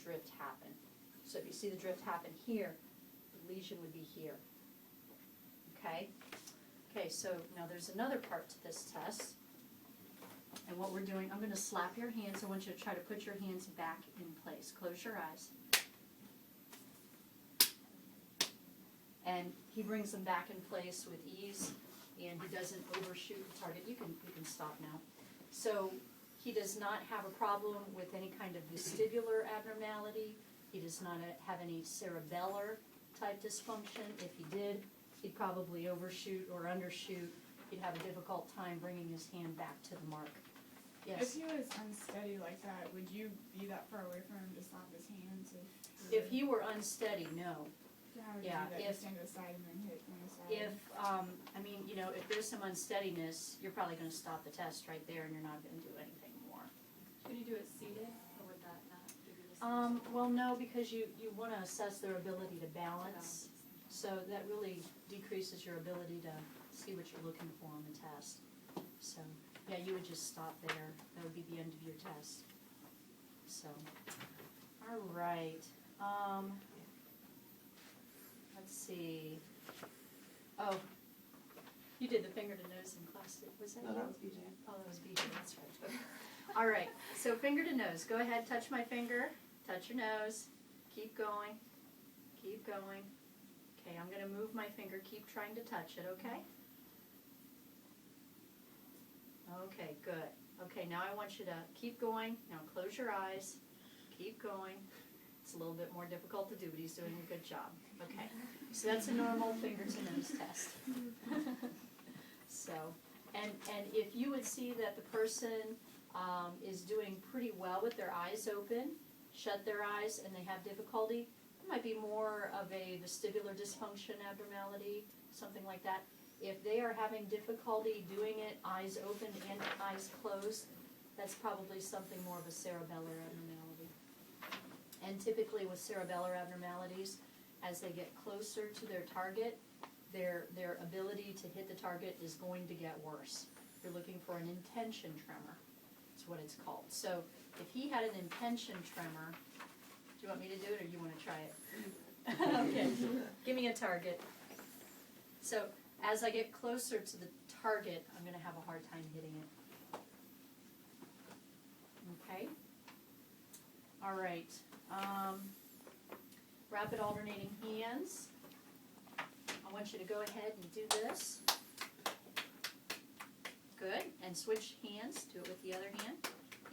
drift happen. So if you see the drift happen here, the lesion would be here. Okay? Okay, so now there's another part to this test. And what we're doing, I'm going to slap your hands. I want you to try to put your hands back in place. Close your eyes. And he brings them back in place with ease, and he doesn't overshoot the target. You can stop now. So he does not have a problem with any kind of vestibular abnormality. He does not have any cerebellar type dysfunction. If he did, he'd probably overshoot or undershoot. He'd have a difficult time bringing his hand back to the mark. Yes? If he was unsteady like that, would you be that far away from him to slap his hands? If he were unsteady, no. How would Yeah, you do that? if- Just stand to the side and then hit from the side? If, I mean, you know, if there's some unsteadiness, you're probably going to stop the test right there and you're not going to do anything more. Can you do it seated, or would that not give you the same? Well, no, because you want to assess their ability to balance. So that really decreases your ability to see what you're looking for on the test. So, yeah, you would just stop there. That would be the end of your test. So, all right. Let's see. Oh, you did the finger to nose in class. Was that you? No, that was BJ. Oh, that was BJ. That's right. All right. So finger to nose. Go ahead. Touch my finger. Touch your nose. Keep going. Keep going. Okay, I'm going to move my finger. Keep trying to touch it, okay? Okay, good. Okay, now I want you to keep going. Now close your eyes. Keep going. It's a little bit more difficult to do, but he's doing a good job. Okay, so that's a normal finger to nose test. So, and if you would see that the person is doing pretty well with their eyes open, shut their eyes, and they have difficulty, it might be more of a vestibular dysfunction abnormality, something like that. If they are having difficulty doing it, eyes open and eyes closed, that's probably something more of a cerebellar abnormality. And typically with cerebellar abnormalities, as they get closer to their target, their ability to hit the target is going to get worse. You're looking for an intention tremor. That's what it's called. So if he had an intention tremor, do you want me to do it or you want to try it? Okay, give me a target. So as I get closer to the target, I'm going to have a hard time hitting it. Okay? All right. Rapid alternating hands. I want you to go ahead and do this. Good. And switch hands. Do it with the other hand.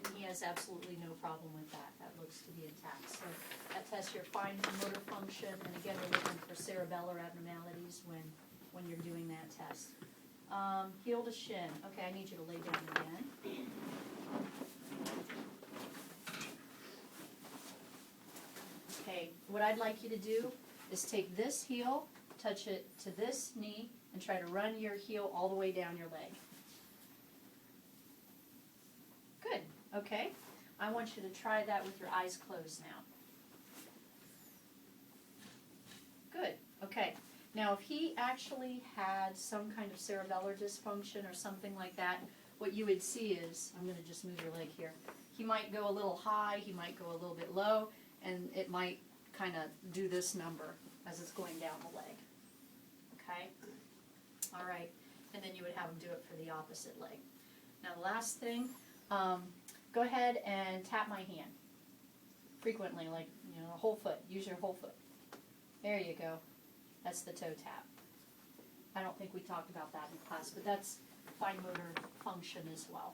And he has absolutely no problem with that. That looks to be intact. So that tests your fine motor function. And again, we're looking for cerebellar abnormalities when you're doing that test. Heel to shin. Okay, I need you to lay down again. Okay, what I'd like you to do is take this heel, touch it to this knee, and try to run your heel all the way down your leg. Good, okay. I want you to try that with your eyes closed now. Good, okay. Now if he actually had some kind of cerebellar dysfunction or something like that, what you would see is, I'm going to just move your leg here, he might go a little high, he might go a little bit low, and it might kind of do this number as it's going down the leg. Okay? All right. And then you would have him do it for the opposite leg. Now the last thing, go ahead and tap my hand frequently, like, you know, a whole foot. Use your whole foot. There you go. That's the toe tap. I don't think we talked about that in class, but that's fine motor function as well.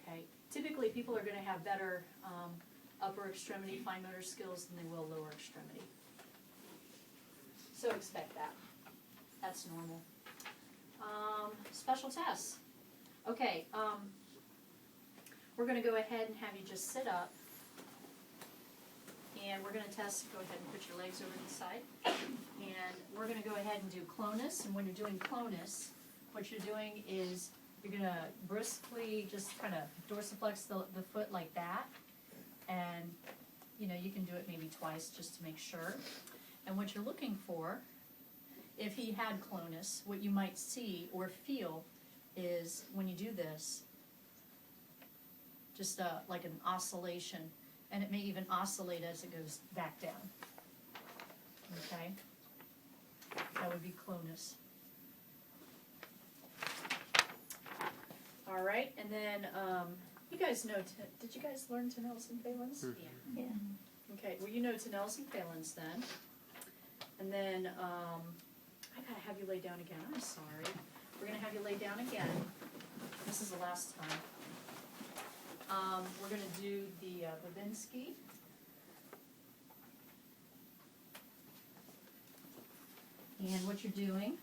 Okay. Typically people are going to have better upper extremity fine motor skills than they will lower extremity. So expect that. That's normal. Special tests. Okay, we're going to go ahead and have you just sit up. And we're going to test, go ahead and put your legs over to the side. And we're going to go ahead and do clonus. And when you're doing clonus, what you're doing is you're going to briskly just kind of dorsiflex the foot like that. And, you know, you can do it maybe twice just to make sure. And what you're looking for, if he had clonus, what you might see or feel is when you do this, just like an oscillation. and it may even oscillate as it goes back down. Okay? That would be clonus. All right, and then you guys know, did you guys learn Tenels and Phalens? Yeah. Okay, well, you know Tenels and Phalens then. And then I gotta have you lay down again. I'm sorry. We're gonna have you lay down again. This is the last time. We're gonna do the Babinski. And what you're doing,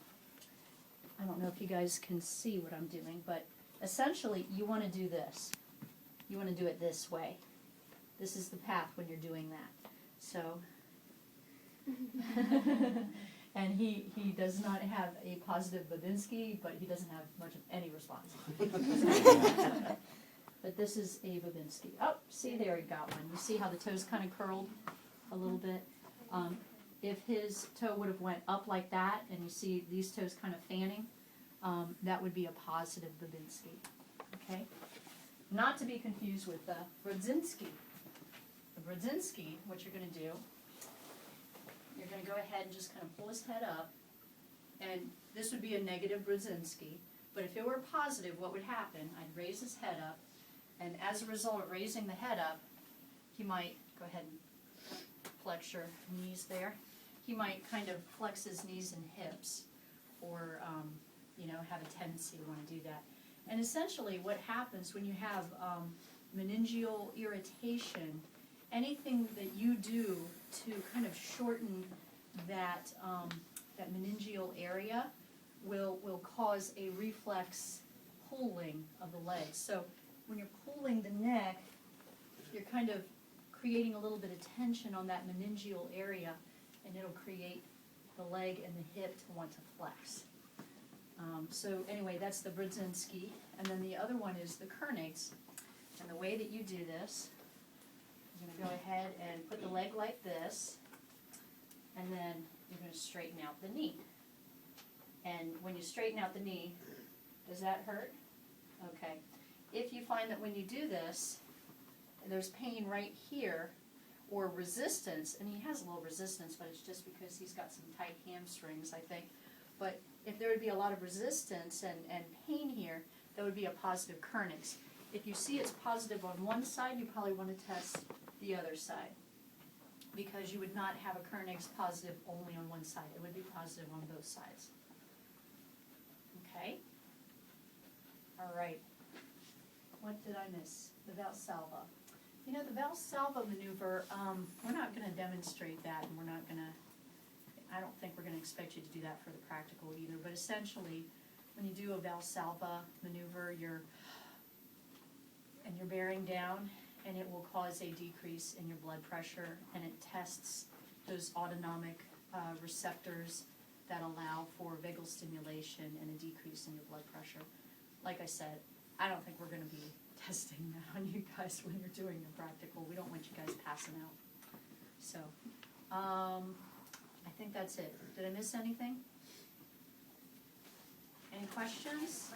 I don't know if you guys can see what I'm doing, but essentially you want to do this. You want to do it this way. This is the path when you're doing that. So, and he does not have a positive Babinski, but he doesn't have much of any response. But this is a Babinski. Oh, see, there he got one. You see how the toe's kind of curled a little bit? If his toe would have went up like that, and you see these toes kind of fanning, that would be a positive Babinski. Okay? Not to be confused with the Brodzinski. The Brodzinski, what you're going to do, you're going to go ahead and just kind of pull his head up, and this would be a negative Brodzinski. But if it were positive, what would happen? I'd raise his head up, and as a result of raising the head up, he might go ahead and flex your knees there. He might kind of flex his knees and hips, or have a tendency to want to do that. And essentially, what happens when you have meningeal irritation, anything that you do to kind of shorten that that meningeal area will cause a reflex pulling of the legs. So when you're pulling the neck, you're kind of creating a little bit of tension on that meningeal area, and it'll create the leg and the hip to want to flex. So anyway, that's the Brodzinski, and then the other one is the Kernigs. And the way that you do this, you're going to go ahead and put the leg like this, and then you're going to straighten out the knee. And when you straighten out the knee, does that hurt? Okay. If you find that when you do this, there's pain right here, or resistance, and he has a little resistance, but it's just because he's got some tight hamstrings, I think. But if there would be a lot of resistance and pain here, that would be a positive Kernigs. If you see it's positive on one side, you probably want to test the other side, because you would not have a Kernigs positive only on one side. It would be positive on both sides. Okay? All right. What did I miss? The Valsalva. You know, the Valsalva maneuver, we're not going to demonstrate that, and we're not going to, I don't think we're going to expect you to do that for the practical either, but essentially, when you do a Valsalva maneuver, you're bearing down, and it will cause a decrease in your blood pressure, and it tests those autonomic receptors that allow for vagal stimulation and a decrease in your blood pressure. Like I said, I don't think we're going to be testing that on you guys when you're doing the practical. We don't want you guys passing out. So, I think that's it. Did I miss anything? Any questions?